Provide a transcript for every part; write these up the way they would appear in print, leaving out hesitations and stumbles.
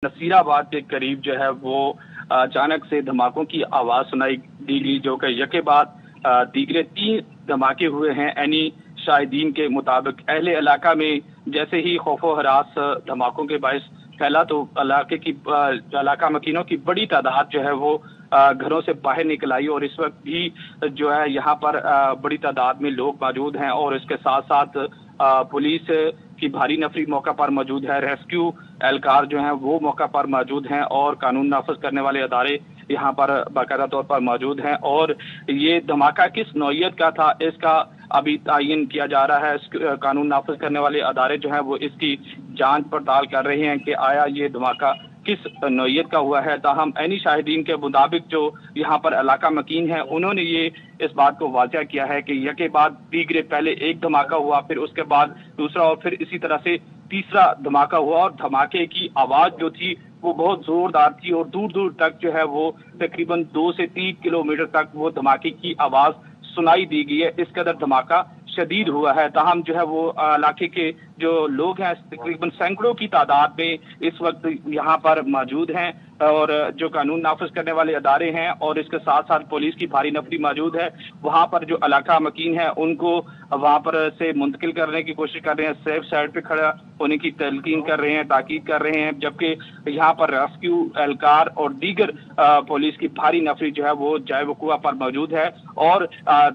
नसीराबाद के करीब जो है वो अचानक से धमाकों की आवाज सुनाई दी गई, जो कि यके बाद दीगरे 3 धमाके हुए हैं। यानी शाहिदीन के मुताबिक अहले इलाका में जैसे ही खौफो हरास धमाकों के बायस फैला, तो इलाका मकीनों की बड़ी तादाद जो है वो घरों से बाहर निकल आई, और इस वक्त भी जो है यहाँ पर बड़ी तादाद में लोग मौजूद हैं, और इसके साथ साथ पुलिस की भारी नफरी मौका पर मौजूद है। रेस्क्यू एहलकार जो हैं वो मौका पर मौजूद हैं, और कानून नाफिज करने वाले अदारे यहाँ पर बाकायदा तौर पर मौजूद हैं। और ये धमाका किस नौइयत का था, इसका अभी तायन किया जा रहा है। कानून नाफिज करने वाले अदारे जो हैं वो इसकी जांच पड़ताल कर रहे हैं कि आया ये धमाका किस नौइयत का हुआ है। ताहम ऐनी शाहिदीन के मुताबिक जो यहाँ पर इलाका मकीन है, उन्होंने ये इस बात को वाज़ह किया है कि यके बाद दीगरे पहले एक धमाका हुआ, फिर उसके बाद दूसरा, और फिर इसी तरह से तीसरा धमाका हुआ, और धमाके की आवाज जो थी वो बहुत जोरदार थी, और दूर दूर तक जो है वो तकरीबन 2 से 3 किलोमीटर तक वो धमाके की आवाज सुनाई दी गई है। इस कदर धमाका शदीद हुआ है। ताहम जो है वो इलाके के जो लोग हैं तकरीबन सैकड़ों की तादाद में इस वक्त यहाँ पर मौजूद हैं, और जो कानून नाफिज करने वाले अदारे हैं और इसके साथ साथ पुलिस की भारी नफरी मौजूद है। वहाँ पर जो इलाका मकीन है उनको वहाँ पर से मुंतकिल करने की कोशिश कर रहे हैं, सेफ साइड पे खड़ा होने की तलकीन कर रहे हैं, ताकीद कर रहे हैं, जबकि यहाँ पर रेस्क्यू एहलकार और दीगर पुलिस की भारी नफरी जो है वो जाए वकुआ पर मौजूद है, और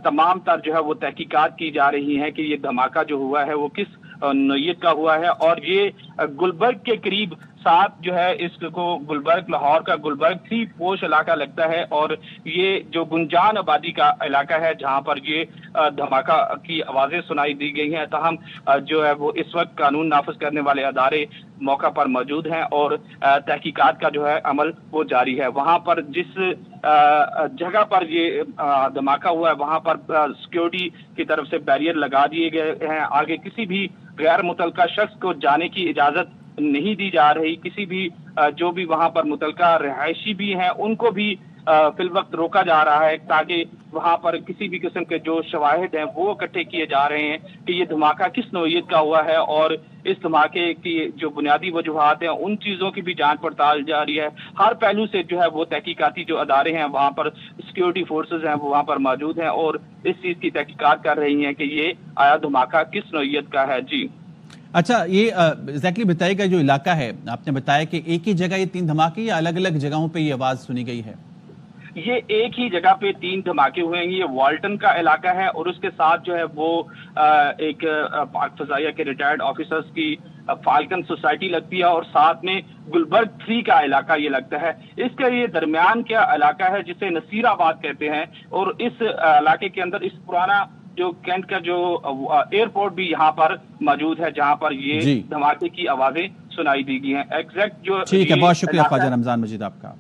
तमाम तर जो है वो तहकीकात की जा रही है कि ये धमाका जो हुआ है वो किस नौइयत का हुआ है। और ये गुलबर्ग के करीब साथ जो है इसको गुलबर्ग, लाहौर का गुलबर्ग 3 पोश इलाका लगता है, और ये जो गुंजान आबादी का इलाका है जहां पर ये धमाका की आवाजें सुनाई दी गई हैं। ताहम जो है वो इस वक्त कानून नाफिज करने वाले अदारे मौका पर मौजूद हैं, और तहकीकात का जो है अमल वो जारी है। वहां पर जिस जगह पर ये धमाका हुआ है वहां पर सिक्योरिटी की तरफ से बैरियर लगा दिए गए हैं। आगे किसी भी गैर मुतलका शख्स को जाने की इजाजत नहीं दी जा रही। किसी भी जो भी वहां पर मुतलका रहायशी भी हैं उनको भी फिल वक्त रोका जा रहा है, ताकि वहां पर किसी भी किस्म के जो शवाहिद हैं वो इकट्ठे किए जा रहे हैं कि ये धमाका किस नौइयत का हुआ है, और इस धमाके की जो बुनियादी वजूहात हैं उन चीजों की भी जांच पड़ताल जारी है। हर पहलू से जो है वो तहकीकाती जो अदारे हैं वहां पर सिक्योरिटी फोर्सेज हैं वो वहां पर मौजूद हैं, और इस चीज की तहकीकात कर रही हैं कि ये आया धमाका किस नौइयत का है। जी अच्छा, ये एग्जैक्टली बताइएगा, जो इलाका है आपने बताया कि एक ही जगह ये 3 धमाके या अलग अलग जगहों पे ये आवाज सुनी गई है? ये एक ही जगह पे 3 धमाके हुए हैं। ये वाल्टन का इलाका है, और उसके साथ जो है वो एक पाक फजाइया के रिटायर्ड ऑफिसर्स की फाल्कन सोसाइटी लगती है, और साथ में गुलबर्ग 3 का इलाका ये लगता है। इसका ये दरमियान का इलाका है जिसे नसीराबाद कहते हैं, और इस इलाके के अंदर इस पुराना जो कैंट का जो एयरपोर्ट भी यहाँ पर मौजूद है, जहाँ पर ये धमाके की आवाजें सुनाई दी गई हैं। एग्जैक्ट जो ठीक है, बहुत शुक्रिया ख्वाजा रमजान मजीद आपका।